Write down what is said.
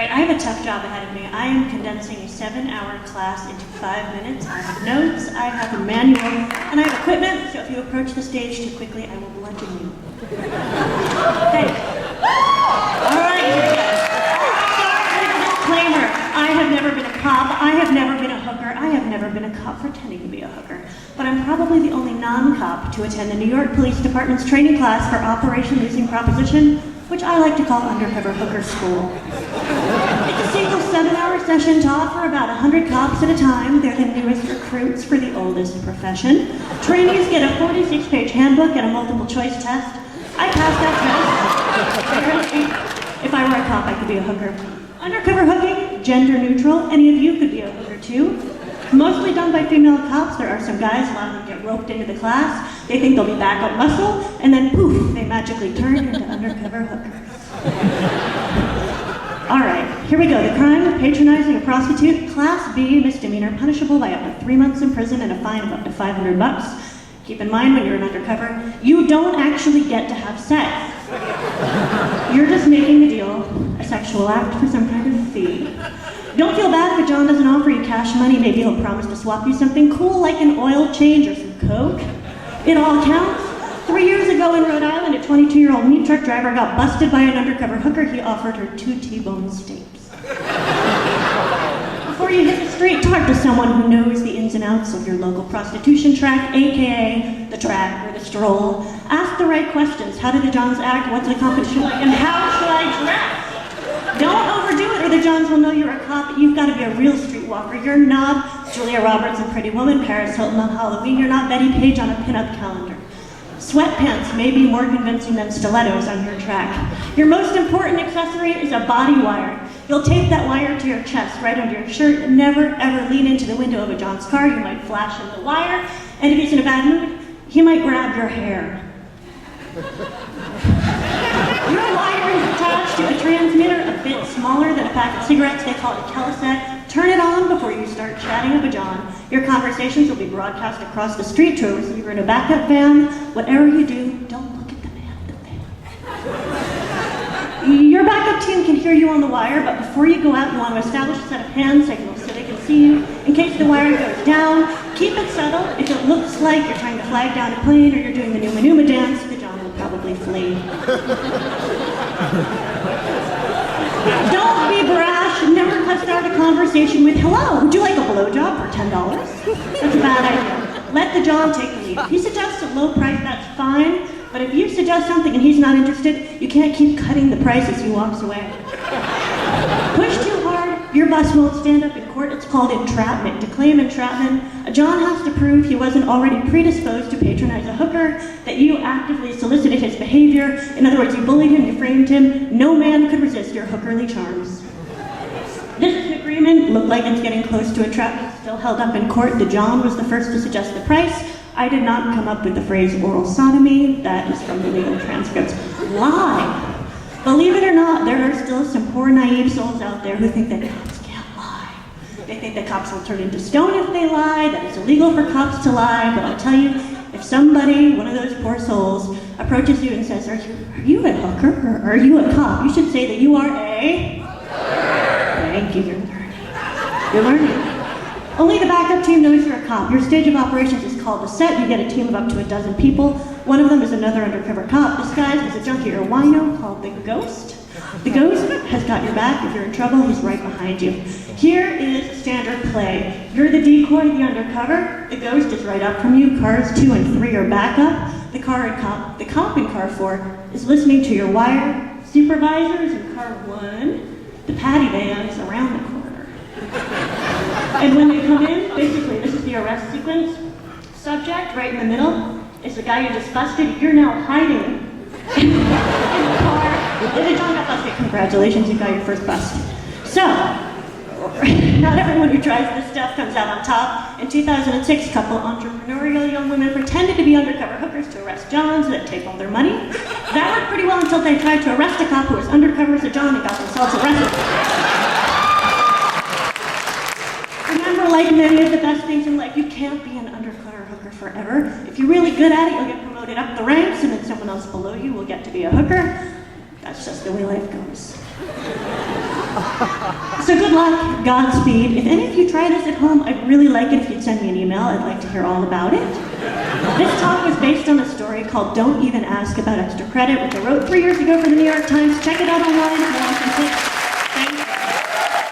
right, I have a tough job ahead of me. I am condensing a 7-hour class into 5 minutes. I have notes, I have a manual, and I have equipment, so if you approach the stage too quickly, I will bludgeon you. Thanks. All right, here we go. Disclaimer, I have never been a cop, I have never been a hooker, I have never been a cop pretending to be a hooker. But I'm probably the only non-cop to attend the New York Police Department's training class for Operation Losing Proposition, which I like to call Undercover Hooker School. It's a single 7-hour session taught for about 100 cops at a time. They're the newest recruits for the oldest profession. Trainees get a 46-page handbook and a multiple choice test. I passed that test. If I were a cop, I could be a hooker. Undercover hooking, gender neutral. Any of you could be a hooker too. Mostly done by female cops. There are some guys, a lot of them get roped into the class. They think they'll be backup muscle, and then poof, they magically turn into undercover hookers. All right, here we go. The crime of patronizing a prostitute, Class B misdemeanor, punishable by up to 3 months in prison and a fine of up to $500. Keep in mind when you're an undercover, you don't actually get to have sex. You're just making the deal a sexual act for some kind of fee. Don't feel bad if John doesn't offer you cash money. Maybe he'll promise to swap you something cool like an oil change or some coke. It all counts. 3 years ago in Rhode Island, a 22-year-old meat truck driver got busted by an undercover hooker. He offered her 2 T-bone steaks. Before you hit the street, talk to someone who knows the ins and outs of your local prostitution track, aka the track or the stroll. Ask the right questions. How do the Johns act? What's the competition like? And how should I dress? Don't overdo it or the Johns will know you're a cop. You've got to be a real streetwalker. You're not Julia Roberts in Pretty Woman, Paris Hilton on Halloween. You're not Betty Page on a pinup calendar. Sweatpants may be more convincing than stilettos on your track. Your most important accessory is a body wire. You'll tape that wire to your chest, right under your shirt, and never ever lean into the window of a John's car. You might flash him the wire, and if he's in a bad mood, he might grab your hair. Your wire is attached to a transmitter a bit smaller than a pack of cigarettes. They call it a teleset. Turn it on before you start chatting up a John. Your conversations will be broadcast across the street to a receiver in a backup van. Whatever you do, don't look at the man in the van. Your backup team can hear you on the wire, but before you go out, you want to establish a set of hand signals so they can see you. In case the wire goes down, keep it subtle. If it looks like you're trying to flag down a plane or you're doing the Numa Numa dance, the John will probably flee. Don't be brash. Never start a conversation with, "Hello, would you like a blowjob for $10? That's a bad idea. Let the John take the lead. If he suggests a low price, that's fine. But if you suggest something and he's not interested, you can't keep cutting the price as he walks away. Push too hard, your bus won't stand up in court. It's called entrapment. To claim entrapment, a John has to prove he wasn't already predisposed to patronize a hooker, that you actively solicited his behavior. In other words, you bullied him, you framed him. No man could resist your hookerly charms. This is an agreement. Looked like it's getting close to entrapment. Still held up in court. The John was the first to suggest the price. I did not come up with the phrase oral sodomy. That is from the legal transcripts. Lie. Believe it or not, there are still some poor naive souls out there who think that cops can't lie. They think that cops will turn into stone if they lie, that it's illegal for cops to lie, but I'll tell you, if somebody, one of those poor souls, approaches you and says, are you a hooker or are you a cop? You should say that you are a... Thank you, you're learning. You're learning. Only the backup team knows you're a cop. Your stage of operations is called a set. You get a team of up to a dozen people. One of them is another undercover cop disguised as a junkie or wino called the Ghost. The Ghost has got your back. If you're in trouble, he's right behind you. Here is standard play. You're the decoy, the undercover. The Ghost is right up from you. Cars 2 and 3 are backup. The cop in car 4 is listening to your wire. Supervisors in car 1. The paddy van's around the corner. And when they come in, basically this is the arrest sequence. Subject, right in the middle, is the guy you just busted. You're now hiding in the car. The John got busted. Congratulations, you got your first bust. So, not everyone who tries this stuff comes out on top. In 2006, a couple entrepreneurial young women pretended to be undercover hookers to arrest Johns that take all their money. That worked pretty well until they tried to arrest a cop who was undercover as a John and got themselves arrested. Remember, like many of the best things in life, you can't be an undercover hooker forever. If you're really good at it, you'll get promoted up the ranks, and then someone else below you will get to be a hooker. That's just the way life goes. So good luck, Godspeed. If any of you try this at home, I'd really like it if you'd send me an email. I'd like to hear all about it. This talk was based on a story called Don't Even Ask About Extra Credit, which I wrote 3 years ago for the New York Times. Check it out online if you want to